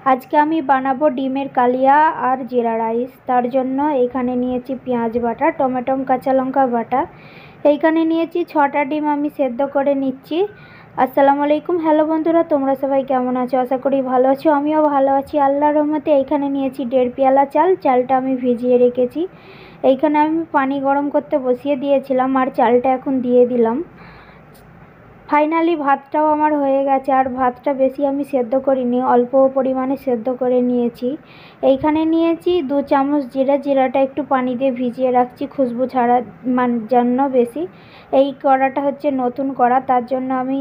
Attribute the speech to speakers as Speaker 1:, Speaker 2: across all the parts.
Speaker 1: আজকে আমি বানাবো ডিমের কালিয়া আর জিরা রাইস। তার জন্য এখানে নিয়েছি পেঁয়াজ বাটা, টমেটো, কাঁচা লঙ্কা বাটা। এইখানে নিয়েছি 6টা ডিম, আমি সেদ্ধ করে নিচ্ছি। আসসালামু আলাইকুম, হ্যালো বন্ধুরা, তোমরা সবাই কেমন আছো? আশা করি ভালো আছো, আমিও ভালো আছি আল্লাহর রহমতে। এইখানে নিয়েছি 1.5 পেয়ালা চাল, চালটা আমি ভিজিয়ে রেখেছি। এইখানে আমি পানি গরম করতে বসিয়ে দিয়েছিলাম আর চালটা এখন দিয়ে দিলাম। ফাইনালি ভাতটাও আমার হয়ে গেছে, আর ভাতটা বেশি আমি সেদ্ধ করিনি, অল্প পরিমাণে সেদ্ধ করে নিয়েছি। এইখানে নিয়েছি 2 চামচ জিরা, জিরাটা একটু পানি দিয়ে ভিজিয়ে রাখছি খুশবু ছাড়ার জন্য বেশি। এই কড়াটা হচ্ছে নতুন কড়া, তার জন্য আমি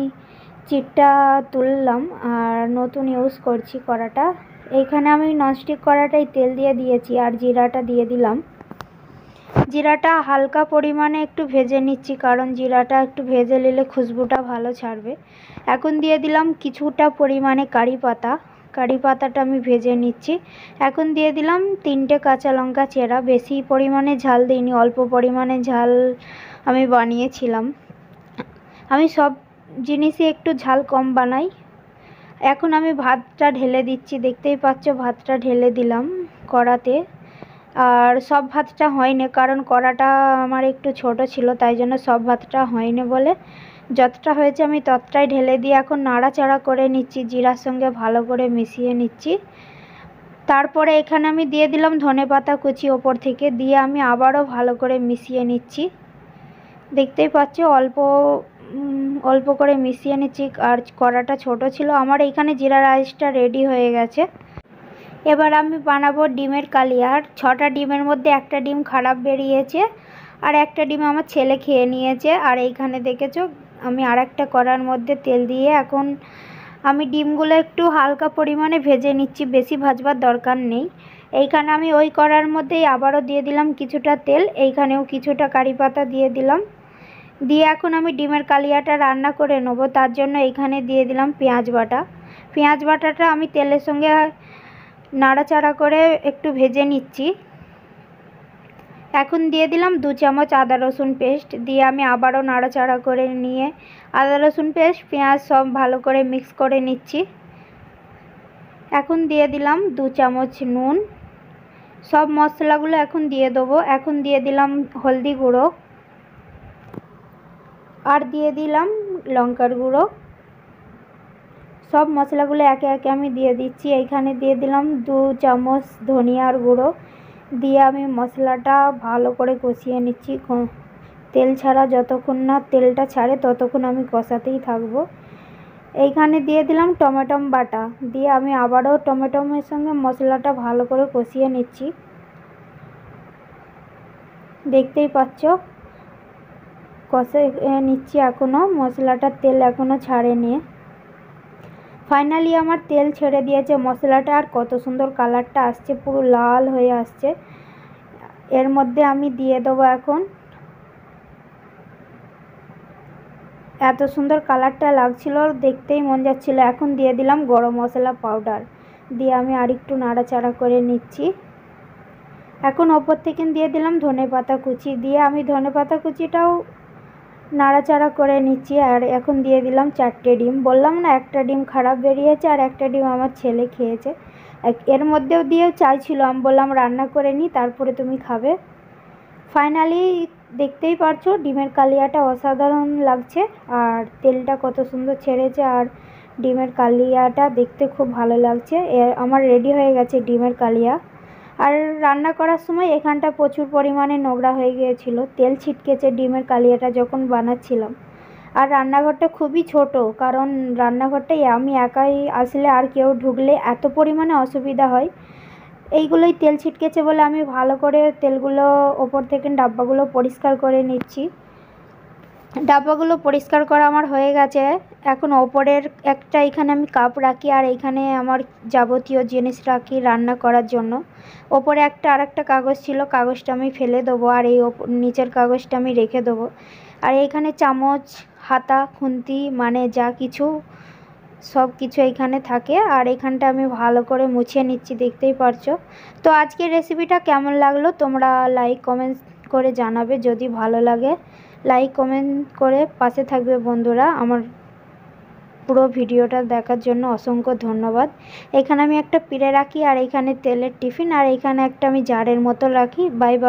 Speaker 1: চিটটা তুললাম আর নতুন ইউজ করছি কড়াটা। এইখানে আমি ননস্টিক কড়াটাই তেল দিয়ে দিয়েছি আর জিরাটা দিয়ে দিলাম। জিরাটা হালকা পরিমাণে একটু ভেজে নিচ্ছি, কারণ জিরাটা একটু ভেজে নিলে খুশবুটা ভালো ছাড়বে। এখন দিয়ে দিলাম কিছুটা পরিমাণে কারি পাতা, কারি পাতাটা আমি ভেজে নিচ্ছি। এখন দিয়ে দিলাম 3টে কাঁচা লঙ্কা চেরা, বেশি পরিমাণে ঝাল দিইনি, অল্প পরিমাণে ঝাল আমি বানিয়েছিলাম। আমি সব জিনিসই একটু ঝাল কম বানাই। এখন আমি ভাতটা ঢেলে দিচ্ছি, দেখতেই পাচ্ছ ভাতটা ঢেলে দিলাম কড়াতে। আর সব ভাতটা হয়নি, কারণ কড়াটা আমার একটু ছোট ছিল, তাই জন্য সব ভাতটা হয়নি বলে যতটা হয়েছে আমি ততটাই ঢেলে দিয়ে এখন নাড়াচাড়া করে নিচ্ছি, জিরার সঙ্গে ভালো করে মিশিয়ে নিচ্ছি। তারপরে এখানে আমি দিয়ে দিলাম ধনেপাতা কুচি ওপর থেকে, দিয়ে আমি আবারও ভালো করে মিশিয়ে নিচ্ছি। দেখতেই পাচ্ছ অল্প অল্প করে মিশিয়ে নিচ্ছি, আর কড়াটা ছোট ছিল আমার। এইখানে জিরা রাইসটা রেডি হয়ে গেছে। এবার আমি বানাবো ডিমের কালিয়া। 6টা ডিমের মধ্যে একটা ডিম খারাপ বেরিয়েছে, আর একটা ডিম আমার ছেলে খেয়ে নিয়েছে। আর এইখানে দেখেছো আমি আরেকটা কড়ার মধ্যে তেল দিয়ে এখন আমি ডিমগুলো একটু হালকা পরিমাণে ভেজে নিচ্ছি, বেশি ভাজবার দরকার নেই। এইখানে আমি ওই কড়ার মধ্যেই আবারও দিয়ে দিলাম কিছুটা তেল, এইখানেও কিছুটা কারি পাতা দিয়ে দিলাম। দিয়ে এখন আমি ডিমের কালিয়াটা রান্না করে নেবো, তার জন্য এইখানে দিয়ে দিলাম পেঁয়াজ বাটা। পেঁয়াজ বাটাটা আমি তেলের সঙ্গে নাড়াচাড়া করে একটু ভেজে নিচ্ছি। এখন দিয়ে দিলাম 2 চামচ আদা রসুন পেস্ট, দিয়ে আমি আবারও নাড়াচাড়া করে নিয়ে আদা রসুন পেস্ট পেঁয়াজ সব ভালো করে মিক্স করে নিচ্ছি। এখন দিয়ে দিলাম 2 চামচ নুন। সব মশলাগুলো এখন দিয়ে দেবো। এখন দিয়ে দিলাম হলদি গুঁড়ো, আর দিয়ে দিলাম লঙ্কার গুঁড়ো। সব মশলাগুলো একে একে আমি দিয়ে দিচ্ছি। এইখানে দিয়ে দিলাম 2 চামচ ধনিয়ার গুঁড়ো, দিয়ে আমি মশলাটা ভালো করে কষিয়ে নিচ্ছি। তেল ছাড়া যতক্ষণ না তেলটা ছাড়ে ততক্ষণ আমি কষাতেই থাকবো। এইখানে দিয়ে দিলাম টমেটো বাটা, দিয়ে আমি আবারও টমেটোর সঙ্গে মশলাটা ভালো করে কষিয়ে নিচ্ছি। দেখতেই পাচ্ছ কষে নিচ্ছি, এখনও মশলাটার তেল এখনও ছাড়েনি। ফাইনালি আমার তেল ছেড়ে দিয়েছে মশলাটা, আর কত সুন্দর কালারটা আসছে, পুরো লাল হয়ে আসছে। এর মধ্যে আমি দিয়ে দেবো এখন, এত সুন্দর কালারটা লাগছিল, দেখতেই মন যাচ্ছিল। এখন দিয়ে দিলাম গরম মশলা পাউডার, দিয়ে আমি আরেকটু নাড়াচাড়া করে নিচ্ছি। এখন ওপর থেকে দিয়ে দিলাম ধনেপাতা কুচি, দিয়ে আমি ধনেপাতা কুচিটাও নাড়াচাড়া করে নিচ্ছি। আর এখন দিয়ে দিলাম 4টে ডিম। বললাম না একটা ডিম খারাপ বেরিয়েছে, আর একটা ডিম আমার ছেলে খেয়েছে। এর মধ্যেও দিয়েও চাইছিল, আমি বললাম রান্না করে নিই তারপরে তুমি খাবে। ফাইনালি দেখতেই পারছো ডিমের কালিয়াটা অসাধারণ লাগছে, আর তেলটা কত সুন্দর ছেড়েছে, আর ডিমের কালিয়াটা দেখতে খুব ভালো লাগছে। আমার রেডি হয়ে গেছে ডিমের কালিয়া। আর রান্না করার সময় এখানটা প্রচুর পরিমাণে নোংরা হয়ে গিয়েছিল, তেল ছিটকেছে ডিমের কালিয়াটা যখন বানাচ্ছিলাম। আর রান্নাঘরটা খুবই ছোট, কারণ রান্নাঘরটাই আমি একাই, আসলে আর কেউ ঢুকলে এত পরিমাণে অসুবিধা হয়। এইগুলোই তেল ছিটকেছে বলে আমি ভালো করে তেলগুলো ওপর থেকে ডাব্বাগুলো পরিষ্কার করে নিচ্ছি। ডাব্বাগুলো পরিষ্কার করা আমার হয়ে গেছে। এখন ওপরের একটা এখানে আমি কাপ রাখি, আর এইখানে আমার যাবতীয় জিনিস রাখি রান্না করার জন্য। ওপরে আরেকটা কাগজ ছিল, কাগজটা আমি ফেলে দেবো, আর এই নিচের কাগজটা আমি রেখে দেবো। আর এইখানে চামচ, হাতা, খুন্তি, মানে যা কিছু সব কিছু এইখানে থাকে। আর এখানটা আমি ভালো করে মুছে নিচ্ছি, দেখতেই পারছো। তো আজকের রেসিপিটা কেমন লাগলো তোমরা লাইক কমেন্ট করে জানাবে। যদি ভালো লাগে লাইক কমেন্ট করে পাশে থাকবে বন্ধুরা আমার। পুরো ভিডিওটা দেখার জন্য অসংখ্য ধন্যবাদ। এখানে আমি একটা পিড়ে রাখি, আর এখানে তেলের টিফিন, আর এখানে একটা আমি জারের মতো রাখি। Bye bye.